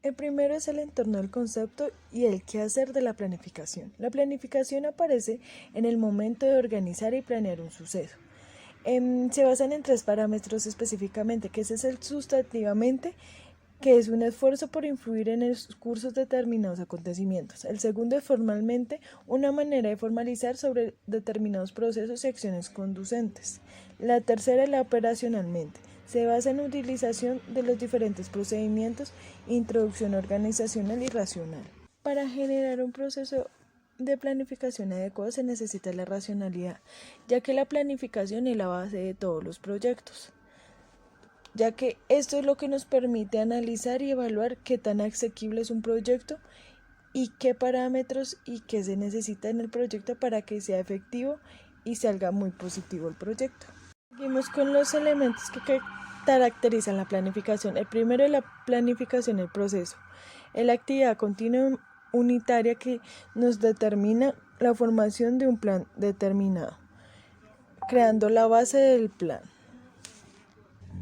El primero es el entorno del concepto y el qué hacer de la planificación. La planificación aparece en el momento de organizar y planear un suceso. Se basan en 3 parámetros específicamente, que ese es el sustantivamente, que es un esfuerzo por influir en el curso de determinados acontecimientos. El segundo es formalmente, una manera de formalizar sobre determinados procesos y acciones conducentes. La tercera es la operacionalmente. Se basa en la utilización de los diferentes procedimientos, introducción organizacional y racional. Para generar un proceso de planificación adecuado se necesita la racionalidad, ya que la planificación es la base de todos los proyectos, ya que esto es lo que nos permite analizar y evaluar qué tan asequible es un proyecto y qué parámetros y qué se necesita en el proyecto para que sea efectivo y salga muy positivo el proyecto. Seguimos con los elementos que caracterizan la planificación. El primero es la planificación del proceso. Es la actividad continua unitaria que nos determina la formación de un plan determinado, creando la base del plan.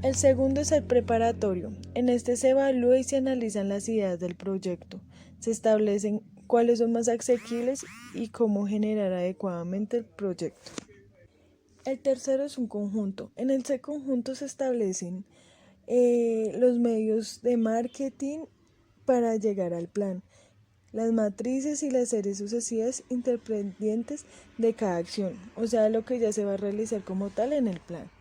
El segundo es el preparatorio. En este se evalúa y se analizan las ideas del proyecto. Se establecen cuáles son más asequibles y cómo generar adecuadamente el proyecto. El tercero es un conjunto. En este conjunto se establecen los medios de marketing para llegar al plan, las matrices y las series sucesivas interdependientes de cada acción, o sea, lo que ya se va a realizar como tal en el plan.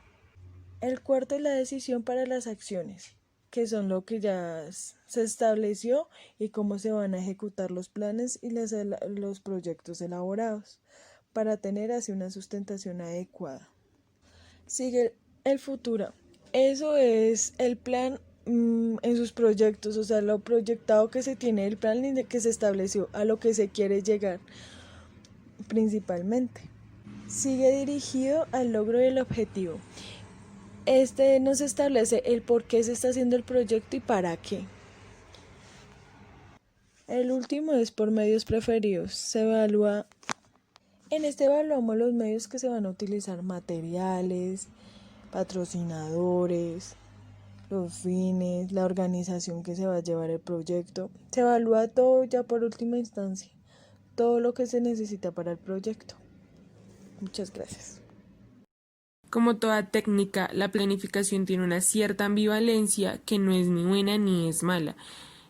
El cuarto es la decisión para las acciones, que son lo que ya se estableció y cómo se van a ejecutar los planes y los proyectos elaborados para tener así una sustentación adecuada. Sigue el futuro. Eso es el plan en sus proyectos, o sea, lo proyectado que se tiene el plan y que se estableció, a lo que se quiere llegar principalmente. Sigue dirigido al logro del objetivo. Este nos establece el por qué se está haciendo el proyecto y para qué. El último es por medios preferidos. En este evaluamos los medios que se van a utilizar, materiales, patrocinadores, los fines, la organización que se va a llevar el proyecto. Se evalúa todo ya por última instancia, todo lo que se necesita para el proyecto. Muchas gracias. Como toda técnica, la planificación tiene una cierta ambivalencia que no es ni buena ni es mala,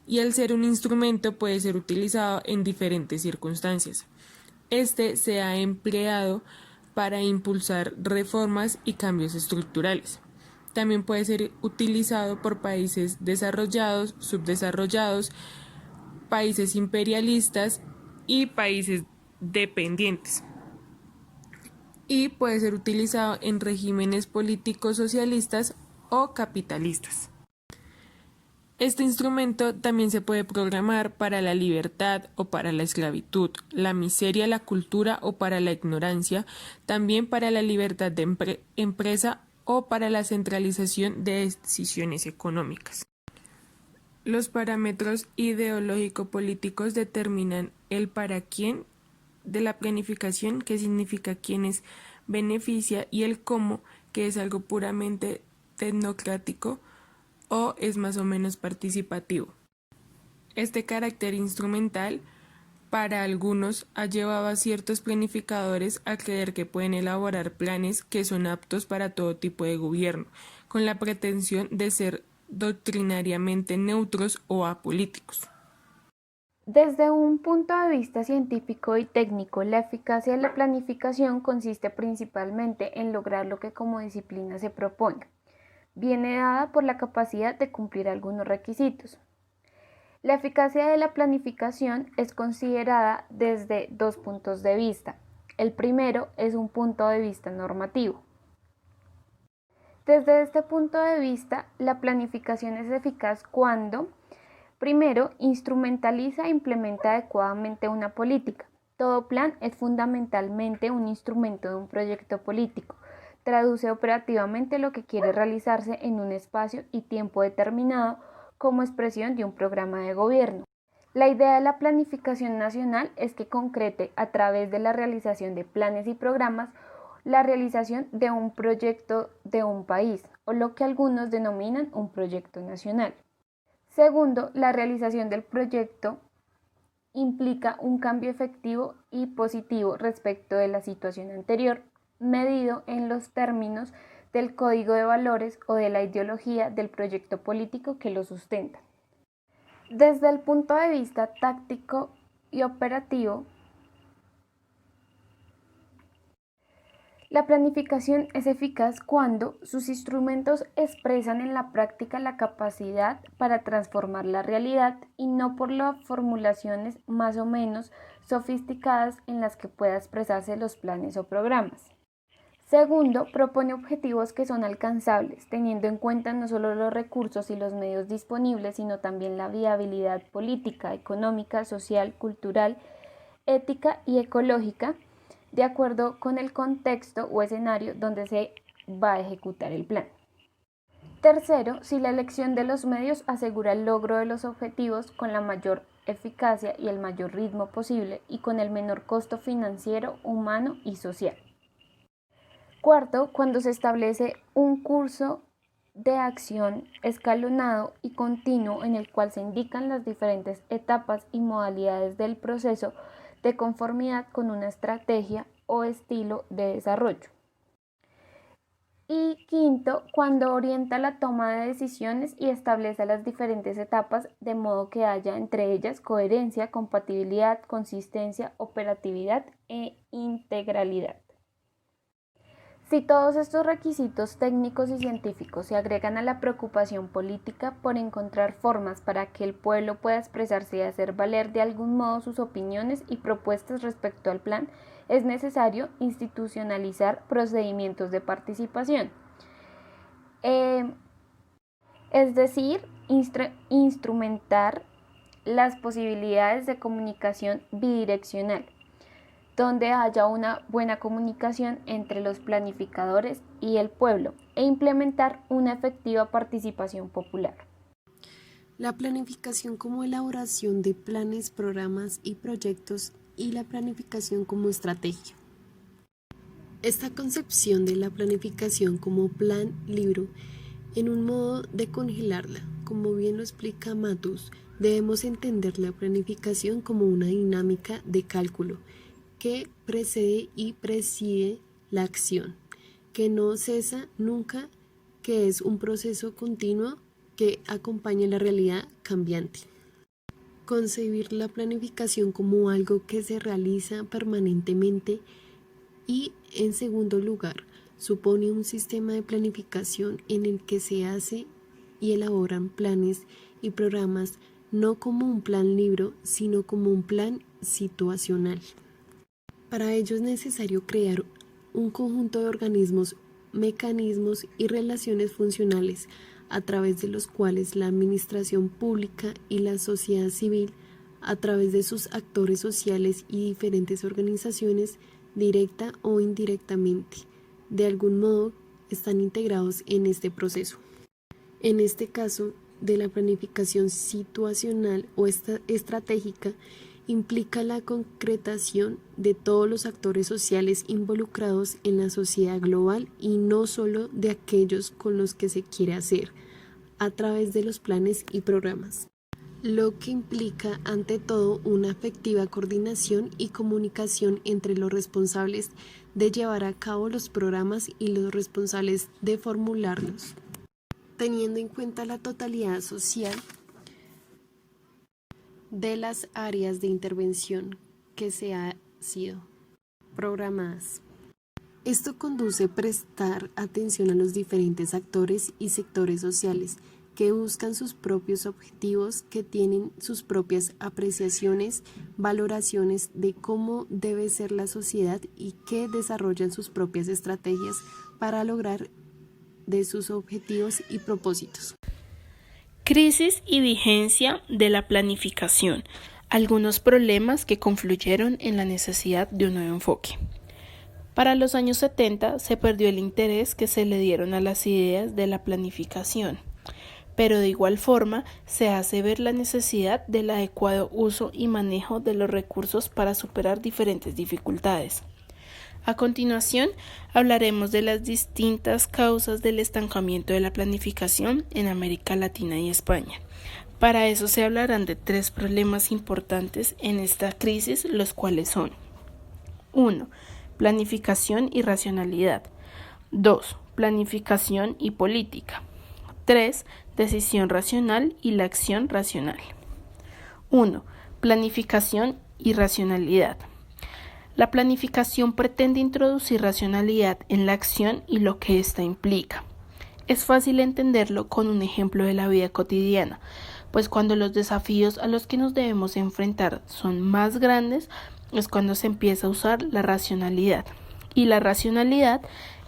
y al ser un instrumento puede ser utilizado en diferentes circunstancias. Este se ha empleado para impulsar reformas y cambios estructurales. También puede ser utilizado por países desarrollados, subdesarrollados, países imperialistas y países dependientes. Y puede ser utilizado en regímenes políticos socialistas o capitalistas. Este instrumento también se puede programar para la libertad o para la esclavitud, la miseria, la cultura o para la ignorancia, también para la libertad de empresa o para la centralización de decisiones económicas. Los parámetros ideológico-políticos determinan el para quién de la planificación, que significa quiénes beneficia, y el cómo, que es algo puramente tecnocrático o es más o menos participativo. Este carácter instrumental para algunos ha llevado a ciertos planificadores a creer que pueden elaborar planes que son aptos para todo tipo de gobierno, con la pretensión de ser doctrinariamente neutros o apolíticos. Desde un punto de vista científico y técnico, la eficacia de la planificación consiste principalmente en lograr lo que como disciplina se propone. Viene dada por la capacidad de cumplir algunos requisitos. La eficacia de la planificación es considerada desde 2 puntos de vista. El primero es un punto de vista normativo. Desde este punto de vista, la planificación es eficaz cuando, primero, instrumentaliza e implementa adecuadamente una política. Todo plan es fundamentalmente un instrumento de un proyecto político. Traduce operativamente lo que quiere realizarse en un espacio y tiempo determinado como expresión de un programa de gobierno. La idea de la planificación nacional es que concrete a través de la realización de planes y programas la realización de un proyecto de un país, o lo que algunos denominan un proyecto nacional. Segundo, la realización del proyecto implica un cambio efectivo y positivo respecto de la situación anterior, medido en los términos del código de valores o de la ideología del proyecto político que lo sustenta. Desde el punto de vista táctico y operativo, la planificación es eficaz cuando sus instrumentos expresan en la práctica la capacidad para transformar la realidad y no por las formulaciones más o menos sofisticadas en las que pueda expresarse los planes o programas. Segundo, propone objetivos que son alcanzables, teniendo en cuenta no solo los recursos y los medios disponibles, sino también la viabilidad política, económica, social, cultural, ética y ecológica, de acuerdo con el contexto o escenario donde se va a ejecutar el plan. Tercero, si la elección de los medios asegura el logro de los objetivos con la mayor eficacia y el mayor ritmo posible y con el menor costo financiero, humano y social. Cuarto, cuando se establece un curso de acción escalonado y continuo en el cual se indican las diferentes etapas y modalidades del proceso de conformidad con una estrategia o estilo de desarrollo. Y quinto, cuando orienta la toma de decisiones y establece las diferentes etapas de modo que haya entre ellas coherencia, compatibilidad, consistencia, operatividad e integralidad. Si todos estos requisitos técnicos y científicos se agregan a la preocupación política por encontrar formas para que el pueblo pueda expresarse y hacer valer de algún modo sus opiniones y propuestas respecto al plan, es necesario institucionalizar procedimientos de participación. Es decir, instrumentar las posibilidades de comunicación bidireccional, donde haya una buena comunicación entre los planificadores y el pueblo, e implementar una efectiva participación popular. La planificación como elaboración de planes, programas y proyectos y la planificación como estrategia. Esta concepción de la planificación como plan libro en un modo de congelarla, como bien lo explica Matus, debemos entender la planificación como una dinámica de cálculo que precede y preside la acción, que no cesa nunca, que es un proceso continuo que acompaña la realidad cambiante. Concebir la planificación como algo que se realiza permanentemente y, en segundo lugar, supone un sistema de planificación en el que se hace y elaboran planes y programas no como un plan libro, sino como un plan situacional. Para ello es necesario crear un conjunto de organismos, mecanismos y relaciones funcionales a través de los cuales la administración pública y la sociedad civil, a través de sus actores sociales y diferentes organizaciones, directa o indirectamente, de algún modo están integrados en este proceso. En este caso, de la planificación situacional o estratégica, implica la concretación de todos los actores sociales involucrados en la sociedad global y no solo de aquellos con los que se quiere hacer, a través de los planes y programas, lo que implica ante todo una efectiva coordinación y comunicación entre los responsables de llevar a cabo los programas y los responsables de formularlos, teniendo en cuenta la totalidad social de las áreas de intervención que se han sido programadas. Esto conduce a prestar atención a los diferentes actores y sectores sociales que buscan sus propios objetivos, que tienen sus propias apreciaciones, valoraciones de cómo debe ser la sociedad y que desarrollan sus propias estrategias para lograr de sus objetivos y propósitos. Crisis y vigencia de la planificación. Algunos problemas que confluyeron en la necesidad de un nuevo enfoque. Para los años 70 se perdió el interés que se le dieron a las ideas de la planificación, pero de igual forma se hace ver la necesidad del adecuado uso y manejo de los recursos para superar diferentes dificultades. A continuación, hablaremos de las distintas causas del estancamiento de la planificación en América Latina y España, Para eso se hablarán de tres problemas importantes en esta crisis, los cuales son: 1. Planificación y racionalidad. 2. Planificación y política. 3. Decisión racional y la acción racional. 1. Planificación y racionalidad. La planificación pretende introducir racionalidad en la acción y lo que ésta implica. Es fácil entenderlo con un ejemplo de la vida cotidiana, pues cuando los desafíos a los que nos debemos enfrentar son más grandes, es cuando se empieza a usar la racionalidad. Y la racionalidad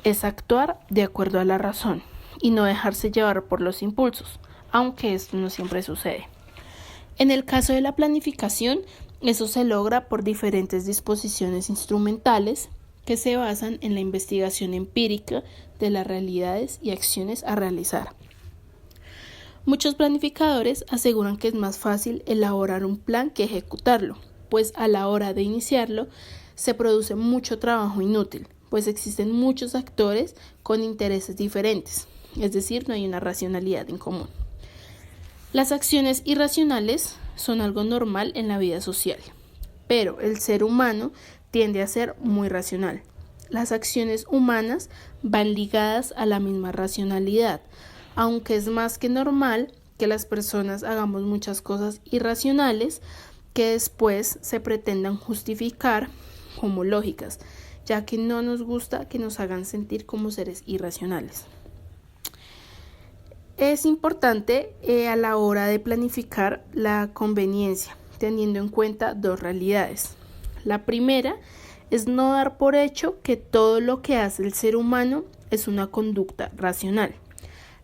es actuar de acuerdo a la razón y no dejarse llevar por los impulsos, aunque esto no siempre sucede. En el caso de la planificación, eso se logra por diferentes disposiciones instrumentales que se basan en la investigación empírica de las realidades y acciones a realizar. Muchos planificadores aseguran que es más fácil elaborar un plan que ejecutarlo, pues a la hora de iniciarlo se produce mucho trabajo inútil, pues existen muchos actores con intereses diferentes, es decir, no hay una racionalidad en común. Las acciones irracionales son algo normal en la vida social, pero el ser humano tiende a ser muy racional. Las acciones humanas van ligadas a la misma racionalidad, aunque es más que normal que las personas hagamos muchas cosas irracionales que después se pretendan justificar como lógicas, ya que no nos gusta que nos hagan sentir como seres irracionales. Es importante a la hora de planificar la conveniencia, teniendo en cuenta dos realidades. La primera es no dar por hecho que todo lo que hace el ser humano es una conducta racional.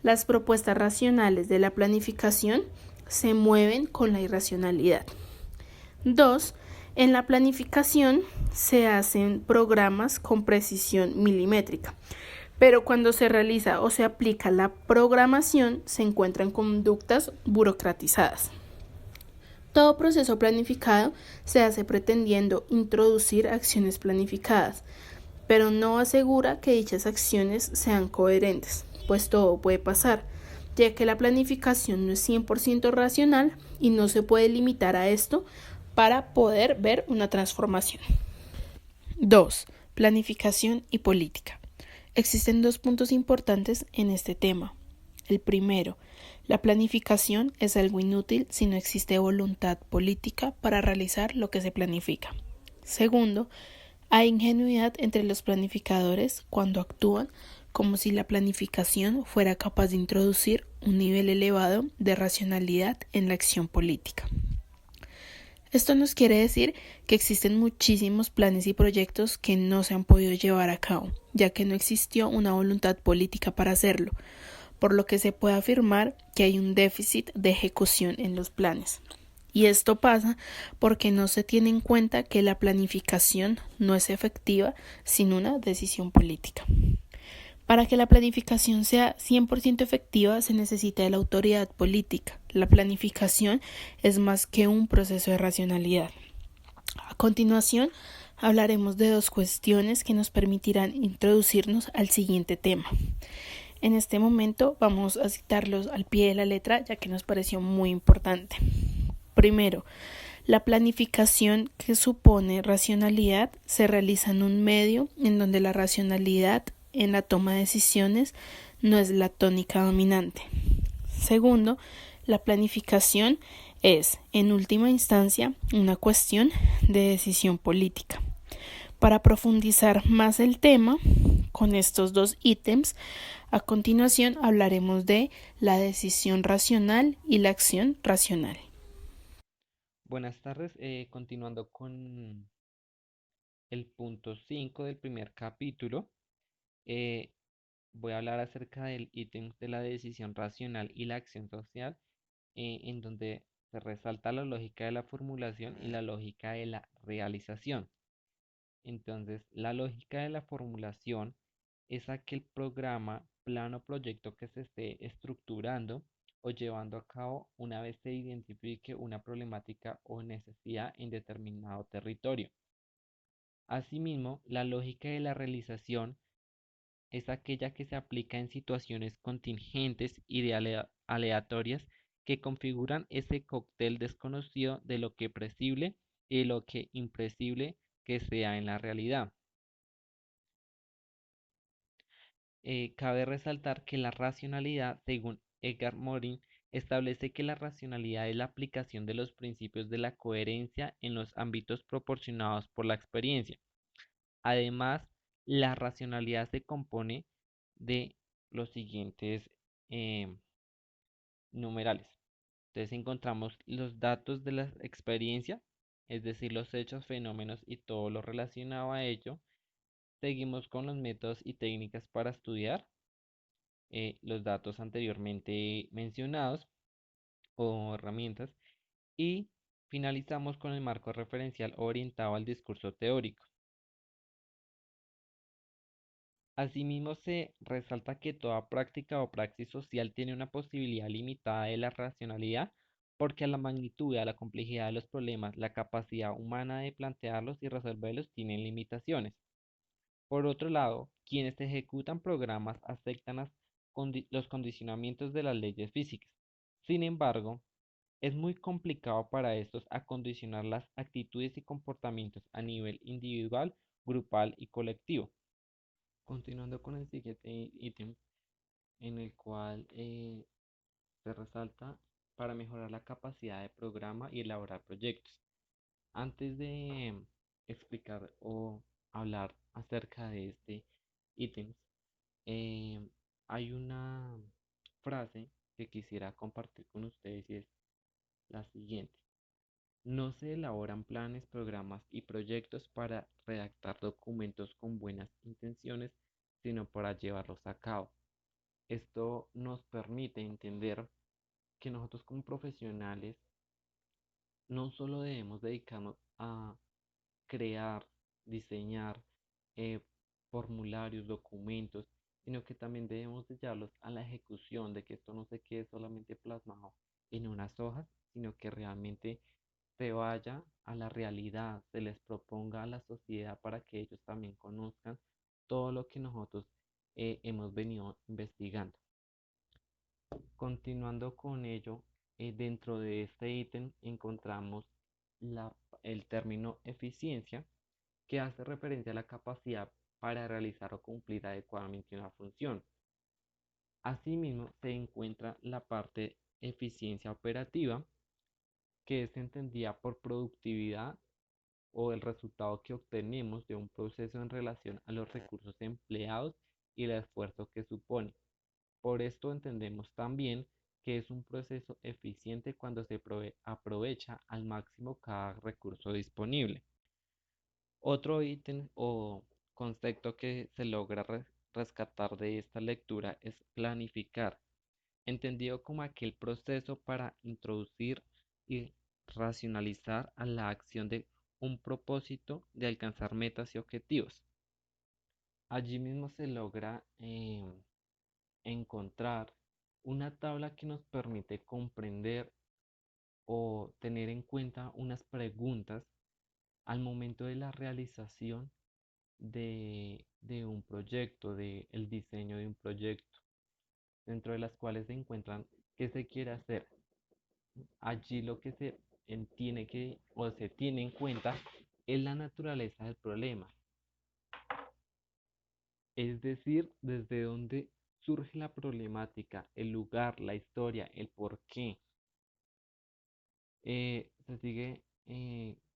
Las propuestas racionales de la planificación se mueven con la irracionalidad. 2. En la planificación se hacen programas con precisión milimétrica, pero cuando se realiza o se aplica la programación se encuentran conductas burocratizadas. Todo proceso planificado se hace pretendiendo introducir acciones planificadas, pero no asegura que dichas acciones sean coherentes, pues todo puede pasar, ya que la planificación no es 100% racional y no se puede limitar a esto para poder ver una transformación. 2. Planificación y política. Existen dos puntos importantes en este tema. El primero, la planificación es algo inútil si no existe voluntad política para realizar lo que se planifica. Segundo, hay ingenuidad entre los planificadores cuando actúan como si la planificación fuera capaz de introducir un nivel elevado de racionalidad en la acción política. Esto nos quiere decir que existen muchísimos planes y proyectos que no se han podido llevar a cabo, ya que no existió una voluntad política para hacerlo, por lo que se puede afirmar que hay un déficit de ejecución en los planes. Y esto pasa porque no se tiene en cuenta que la planificación no es efectiva sin una decisión política. Para que la planificación sea 100% efectiva se necesita de la autoridad política. La planificación es más que un proceso de racionalidad. A continuación, hablaremos de dos cuestiones que nos permitirán introducirnos al siguiente tema. En este momento vamos a citarlos al pie de la letra, ya que nos pareció muy importante. Primero, la planificación que supone racionalidad se realiza en un medio en donde la racionalidad en la toma de decisiones no es la tónica dominante. Segundo, la planificación es, en última instancia, una cuestión de decisión política. Para profundizar más el tema, con estos dos ítems, a continuación hablaremos de la decisión racional y la acción racional. Buenas tardes, continuando con el punto 5 del primer capítulo, eh, voy a hablar acerca del ítem de la decisión racional y la acción social, en donde se resalta la lógica de la formulación y la lógica de la realización. Entonces, la lógica de la formulación es aquel programa, plan o proyecto que se esté estructurando o llevando a cabo una vez se identifique una problemática o necesidad en determinado territorio. Asimismo, la lógica de la realización es aquella que se aplica en situaciones contingentes y aleatorias que configuran ese cóctel desconocido de lo que presible y lo que impresible que sea en la realidad. Cabe resaltar que la racionalidad, según Edgar Morin, establece que la racionalidad es la aplicación de los principios de la coherencia en los ámbitos proporcionados por la experiencia. Además, la racionalidad se compone de los siguientes numerales. Entonces encontramos los datos de la experiencia, es decir, los hechos, fenómenos y todo lo relacionado a ello. Seguimos con los métodos y técnicas para estudiar los datos anteriormente mencionados o herramientas. Y finalizamos con el marco referencial orientado al discurso teórico. Asimismo, se resalta que toda práctica o praxis social tiene una posibilidad limitada de la racionalidad porque a la magnitud y a la complejidad de los problemas, la capacidad humana de plantearlos y resolverlos tienen limitaciones. Por otro lado, quienes ejecutan programas aceptan los condicionamientos de las leyes físicas. Sin embargo, es muy complicado para estos acondicionar las actitudes y comportamientos a nivel individual, grupal y colectivo. Continuando con el siguiente ítem, en el cual se resalta para mejorar la capacidad de programa y elaborar proyectos. Antes de explicar o hablar acerca de este ítem, eh, hay una frase que quisiera compartir con ustedes y es la siguiente. No se elaboran planes, programas y proyectos para redactar documentos con buenas intenciones, sino para llevarlos a cabo. Esto nos permite entender que nosotros como profesionales no solo debemos dedicarnos a crear, diseñar eh, formularios, documentos, sino que también debemos de llevarlos a la ejecución, de que esto no se quede solamente plasmado en unas hojas, sino que realmente se vaya a la realidad, se les proponga a la sociedad para que ellos también conozcan todo lo que nosotros hemos venido investigando. Continuando con ello, dentro de este ítem encontramos la- el término eficiencia, que hace referencia a la capacidad para realizar o cumplir adecuadamente una función. Asimismo, se encuentra la parte eficiencia operativa, que es entendida por productividad o el resultado que obtenemos de un proceso en relación a los recursos empleados y el esfuerzo que supone. Por esto entendemos también que es un proceso eficiente cuando se aprovecha al máximo cada recurso disponible. Otro ítem o concepto que se logra rescatar de esta lectura es planificar, entendido como aquel proceso para introducir y racionalizar a la acción de un propósito de alcanzar metas y objetivos. Allí mismo se logra encontrar una tabla que nos permite comprender o tener en cuenta unas preguntas al momento de la realización de un proyecto, del diseño de un proyecto, dentro de las cuales se encuentran qué se quiere hacer. Allí lo que tiene que o se tiene en cuenta es la naturaleza del problema, es decir, desde dónde surge la problemática, el lugar, la historia, el por qué. Se sigue,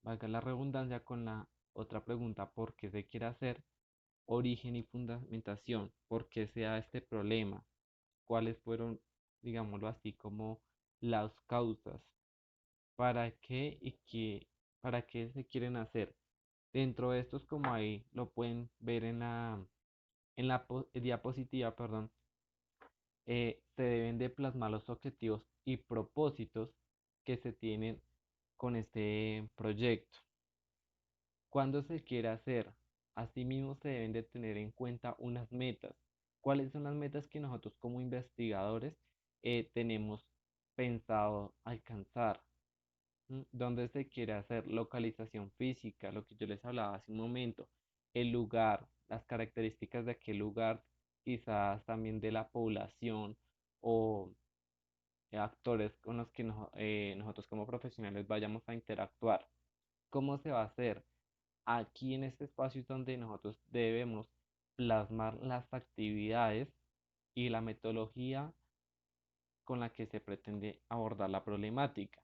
valga la redundancia, con la otra pregunta, ¿por qué se quiere hacer? Origen y fundamentación, ¿por qué se da este problema? ¿Cuáles fueron, digámoslo así, como las causas? ¿Para qué para qué se quieren hacer? Dentro de estos, como ahí lo pueden ver en la diapositiva, perdón, se deben de plasmar los objetivos y propósitos que se tienen con este proyecto. ¿Cuándo se quiere hacer? Asimismo, se deben de tener en cuenta unas metas. ¿Cuáles son las metas que nosotros como investigadores tenemos pensado alcanzar? ¿Dónde se quiere hacer? Localización física, lo que yo les hablaba hace un momento, el lugar, las características de aquel lugar, quizás también de la población o actores con los que nosotros como profesionales vayamos a interactuar. ¿Cómo se va a hacer? Aquí en este espacio es donde nosotros debemos plasmar las actividades y la metodología con la que se pretende abordar la problemática.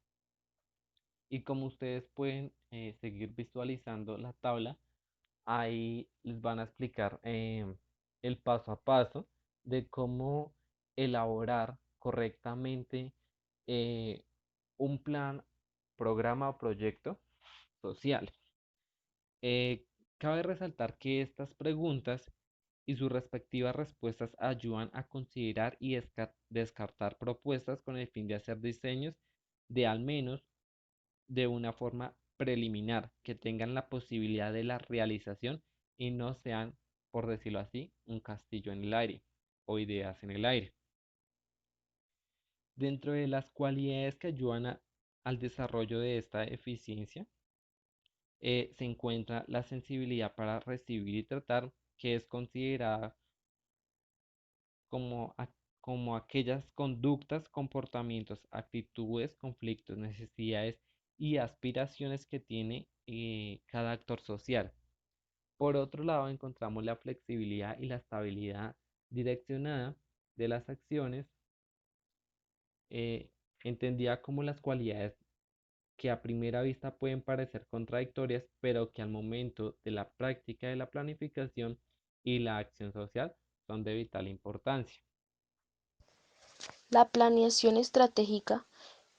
Y como ustedes pueden seguir visualizando la tabla, ahí les van a explicar el paso a paso de cómo elaborar correctamente eh, un plan, programa o proyecto social. Eh, Cabe resaltar que estas preguntas y sus respectivas respuestas ayudan a considerar y descartar propuestas con el fin de hacer diseños de al menos de una forma preliminar, que tengan la posibilidad de la realización y no sean, por decirlo así, un castillo en el aire o ideas en el aire. Dentro de las cualidades que ayudan al desarrollo de esta eficiencia, se encuentra la sensibilidad para recibir y tratar, que es considerada como, como aquellas conductas, comportamientos, actitudes, conflictos, necesidades y aspiraciones que tiene cada actor social. Por otro lado, encontramos la flexibilidad y la estabilidad direccionada de las acciones, eh, entendida como las cualidades que a primera vista pueden parecer contradictorias, pero que al momento de la práctica de la planificación y la acción social son de vital importancia. La planeación estratégica,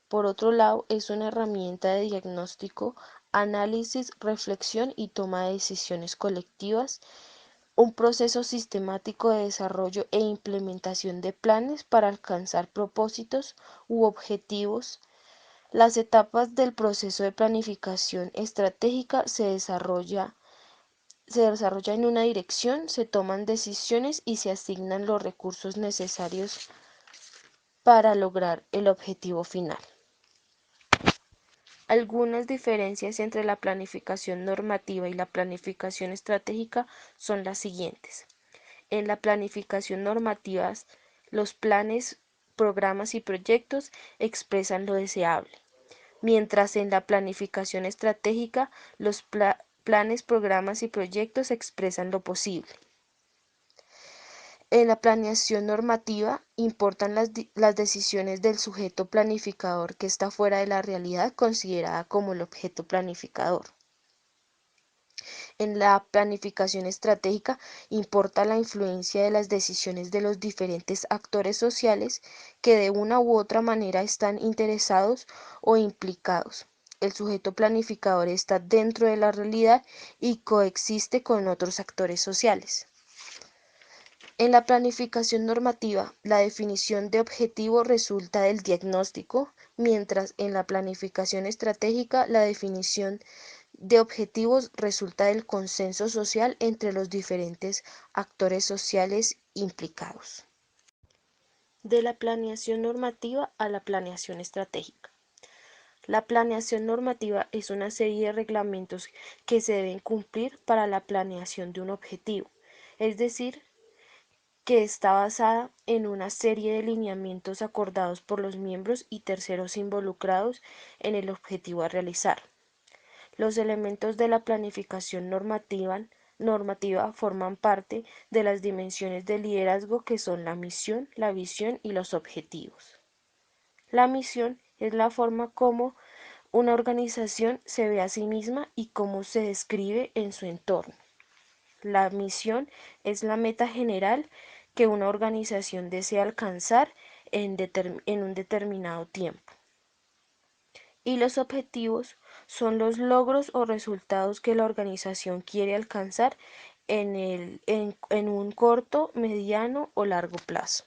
por otro lado, es una herramienta de diagnóstico, análisis, reflexión y toma de decisiones colectivas, un proceso sistemático de desarrollo e implementación de planes para alcanzar propósitos u objetivos. Las etapas del proceso de planificación estratégica se desarrolla en una dirección, se toman decisiones y se asignan los recursos necesarios para lograr el objetivo final. Algunas diferencias entre la planificación normativa y la planificación estratégica son las siguientes. En la planificación normativa, los planes, programas y proyectos expresan lo deseable, mientras en la planificación estratégica, los planes, programas y proyectos expresan lo posible. En la planeación normativa importan las decisiones del sujeto planificador que está fuera de la realidad considerada como el objeto planificador. En la planificación estratégica importa la influencia de las decisiones de los diferentes actores sociales que de una u otra manera están interesados o implicados. El sujeto planificador está dentro de la realidad y coexiste con otros actores sociales. En la planificación normativa, la definición de objetivo resulta del diagnóstico, mientras en la planificación estratégica, la definición de objetivos resulta del consenso social entre los diferentes actores sociales implicados. De la planeación normativa a la planeación estratégica. La planeación normativa es una serie de reglamentos que se deben cumplir para la planeación de un objetivo, es decir, que está basada en una serie de lineamientos acordados por los miembros y terceros involucrados en el objetivo a realizar. Los elementos de la planificación normativa forman parte de las dimensiones de liderazgo que son la misión, la visión y los objetivos. La misión es la forma como una organización se ve a sí misma y cómo se describe en su entorno. La misión es la meta general que una organización desea alcanzar en un determinado tiempo. Y los objetivos son los logros o resultados que la organización quiere alcanzar en un corto, mediano o largo plazo.